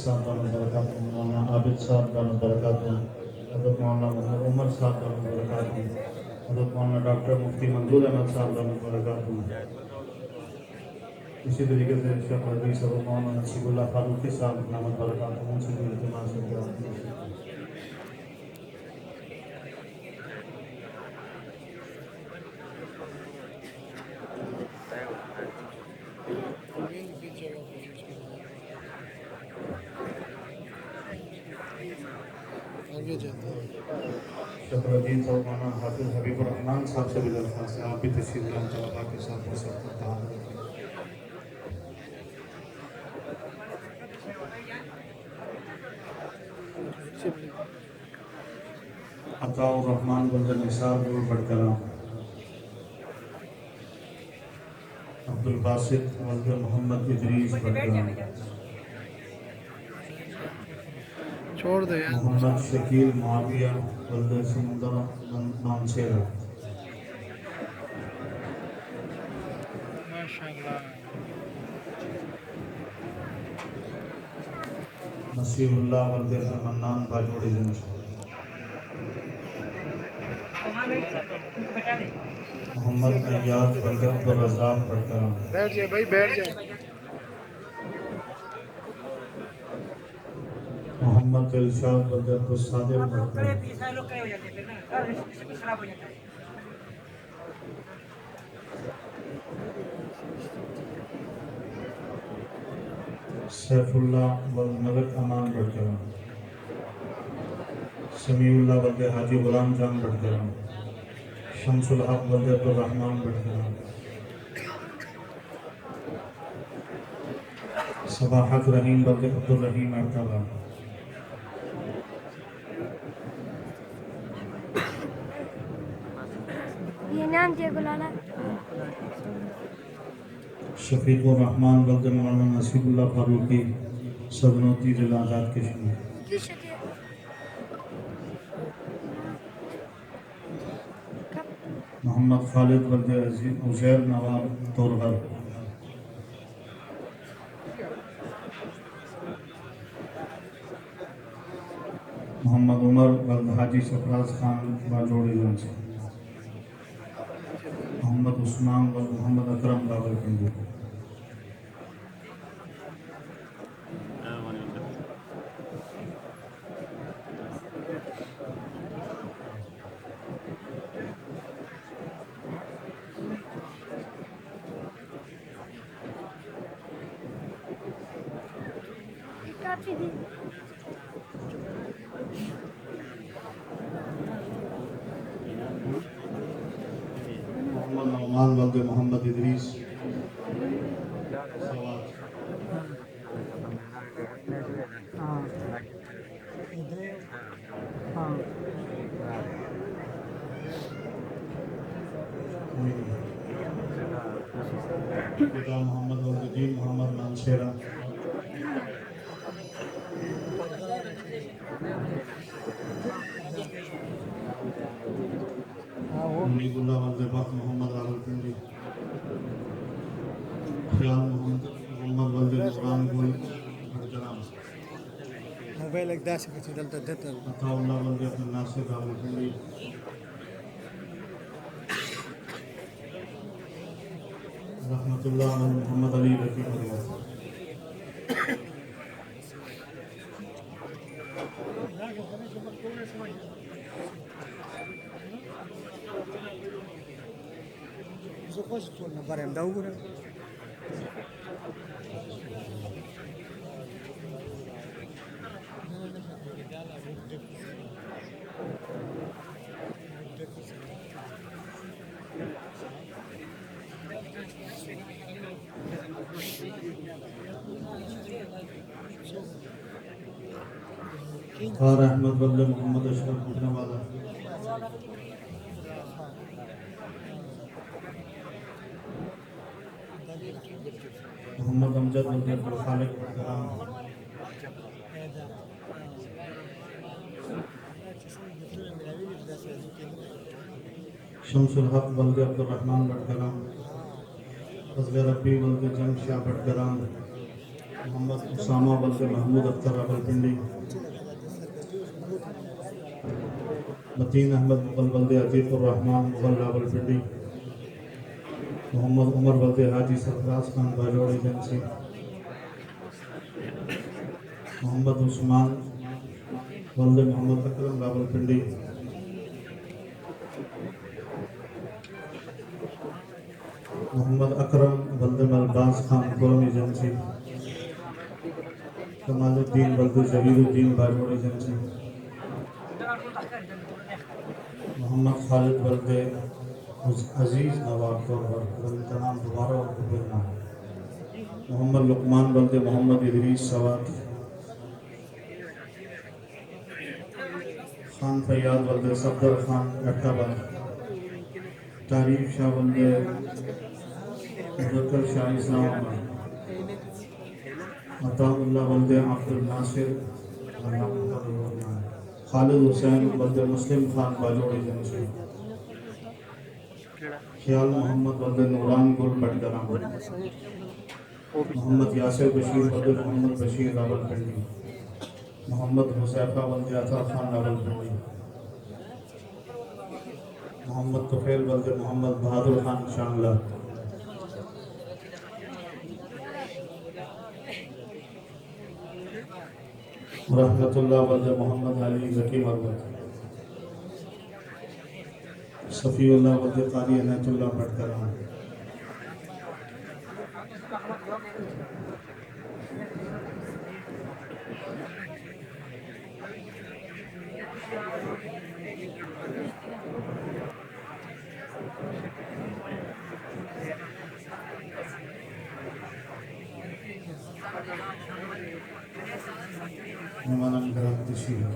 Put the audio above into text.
साहब दामद बरकातुहू, मौलाना आबिद साहब दामद बरकातुहू, हज़रत मौलाना मोहम्मद उमर साहब दामद बरकातुहू, हज़रत मौलाना डॉक्टर मुफ्ती मंजूर अहमद साहब दामद बरकातुहू। इसी तरीके से शेख रबी साहब मौलाना नसीबुल्लाह फारूकी साहब दामद बरकातुहू, उनसे भी इल्तिमास है कि आप आगे जाते हैं। शफरुद्दीन साहब मौलाना हाफिज हबीबुर रहमान साहब से भी दरख्वास्त है, आप भी तशरीफ लाएं तलबा के साथ हो सकता था। अताउर रहमान बंदर निसार गुल बड़कराम, अब्दुल बासित वल्द मोहम्मद इदरीस बड़कराम, छोड़ दो यार। मोहम्मद शकील मुआविया वल्द समुंदर मानसेरा, माशाल्लाह। नसीरुल्लाह वल्द मन्नान बाजोड़ी जंज, मोहम्मद अय्याज वल्द अब्दुल रज़ाक बड़कराम, बैठ जाए भाई, बैठ जाए। मोहम्मद दिलशाद वल्द अब्दुल सादिक बड़कराम, सैफुल्लाह वल्द मलिक अमान बड़कराम, समीउल्लाह वल्द हाजी गुलाम जान बड़कराम, शमसुल हक वल्द अब्दुल रहमान बड़कराम, सबाहत रहीम वल्द अब्दुल रहीम अब्दुल्ला, ये नाम दिया गुलाला। शफीकुर रहमान वल्द मौलाना नसीबुल्लाह फारूकी सदनोती जिला आज़ाद कश्मीर, मोहम्मद खालिद वल्द उज़ैर नवाब तोरहर, मोहम्मद उमर वल्द हाजी सरफराज खान बाजोड़ी गंज, मोहम्मद उस्मान वल्द मोहम्मद अकरम rawlpindi, काफी दी। मोहम्मद नौमान वल्द मोहम्मद इदरीस सवात, पिता मोहम्मद वल्द दीन मोहम्मद मानसेरा, मुनीबुल्लाह वल्द बख्त मोहम्मद rawlpindi, ख्याल मोहम्मद वल्द नूरान गुल बड़कराम, मोबाइल एक दास के चलता देता है। अताउल्लाह वल्द अब्दुल नासिर rawlpindi, रहमतुल्लाह वल्द मोहम्मद अली रफीक रियाज, Zokoś tu na barem dał górę. और अहमद वल्द मोहम्मद अशरफ पूछने वाला, मोहम्मद अमजद वल्द अब्दुल खालिक बड़कराम, शमसुल हक वल्द अब्दुल रहमान बड़कराम, फजल रब्बी वल्द जंग शाह बड़कराम, मोहम्मद उसामा बल्द महमूद अख्तर rawlpindi, मतीन अहमद मुगल बल्द अतीकुर रहमान मुगल rawlpindi, मोहम्मद उमर बल्द हाजी Sarfaraz Khan Bajaur agency, Mohammad Usman बल्द Mohammad Akram rawlpindi, Mohammad Akram बल्द मलबास Khan Kurram agency, Kamaluddin बल्द Zahiruddin Bajaur agency, Mohammad Khalid बल्द अजीज नवाब बल्द का नाम दोबारा और बोलना, मोहम्मद लुकमान बल्द मोहम्मद इदरीस सवात, खान फैयाद बल्द सफदर खान अट्टाबंद, तारीफ शाह बल्द मुजक्कर शाह इस्लामाबाद, अताउल्लाह बल्द अब्दुल नासिर, खालिद हुसैन बल्द मुस्लिम खान बाजोड़ एजेंसी, ख्याल मोहम्मद बल्द नूरान गुल पटगरा, मोहम्मद यासिर बशीर बल्द मोहम्मद बशीर rawlpindi, मोहम्मद हुसैफा बल्द अता खान rawlpindi, मोहम्मद तुफैल बल्द मोहम्मद बहादुर खान शांगला, रहमतुल्लाह बल्द मोहम्मद अली जकी मरवत, सफ़ीउल्लाह बल्द कारी अनतुल्लाह पटकरा, मेहमानान किराम तशरीफ।